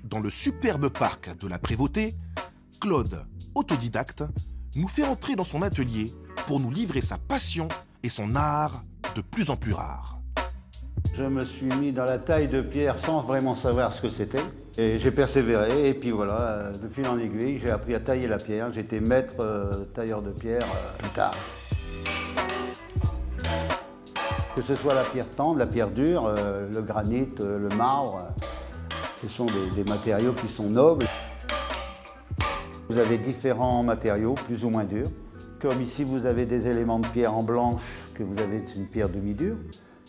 Dans le superbe parc de la Prévôté, Claude, autodidacte, nous fait entrer dans son atelier pour nous livrer sa passion et son art de plus en plus rare. Je me suis mis dans la taille de pierre sans vraiment savoir ce que c'était. Et j'ai persévéré et puis voilà, de fil en aiguille, j'ai appris à tailler la pierre. J'étais maître tailleur de pierre plus tard. Que ce soit la pierre tendre, la pierre dure, le granit, le marbre, ce sont des matériaux qui sont nobles. Vous avez différents matériaux, plus ou moins durs. Comme ici, vous avez des éléments de pierre en blanche, que vous avez une pierre demi-dure.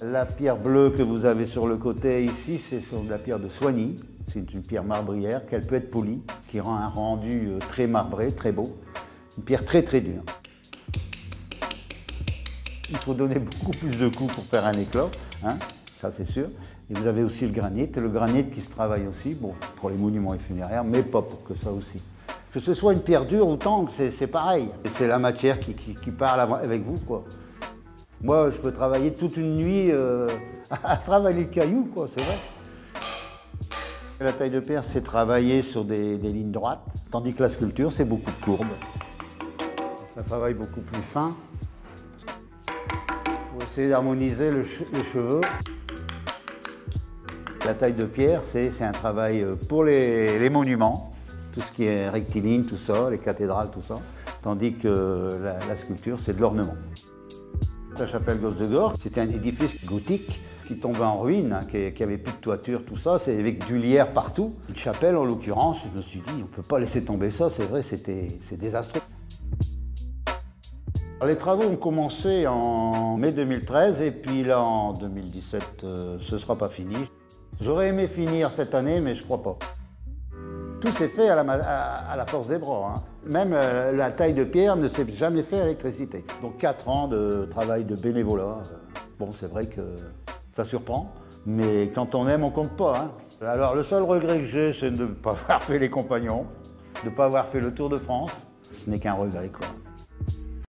La pierre bleue que vous avez sur le côté ici, c'est de la pierre de Soigny. C'est une pierre marbrière qu'elle peut être polie, qui rend un rendu très marbré, très beau. Une pierre très très dure. Il faut donner beaucoup plus de coups pour faire un éclat, hein, ça c'est sûr. Et vous avez aussi le granit qui se travaille aussi, bon, pour les monuments et funéraires, mais pas pour que ça aussi. Que ce soit une pierre dure ou tendre, c'est pareil. C'est la matière qui parle avec vous, quoi. Moi, je peux travailler toute une nuit à travailler le caillou, quoi, c'est vrai. La taille de pierre, c'est travailler sur des lignes droites, tandis que la sculpture, c'est beaucoup de courbes. Ça travaille beaucoup plus fin. Pour essayer d'harmoniser les cheveux. La taille de pierre, c'est un travail pour les monuments, tout ce qui est rectiligne, tout ça, les cathédrales, tout ça. Tandis que la sculpture, c'est de l'ornement. La chapelle Gosse-de-Gorge, c'était un édifice gothique qui tombait en ruine, hein, qui avait plus de toiture, tout ça, c'est avec du lierre partout. Une chapelle, en l'occurrence, je me suis dit, on ne peut pas laisser tomber ça, c'est vrai, c'est désastreux. Alors, les travaux ont commencé en mai 2013 et puis là, en 2017, ce ne sera pas fini. J'aurais aimé finir cette année, mais je ne crois pas. Tout s'est fait à la force des bras, hein. Même la taille de pierre ne s'est jamais fait à l'électricité. Donc 4 ans de travail de bénévolat. Bon, c'est vrai que ça surprend, mais quand on aime, on compte pas, hein. Alors le seul regret que j'ai, c'est de ne pas avoir fait les compagnons, de ne pas avoir fait le Tour de France. Ce n'est qu'un regret, quoi.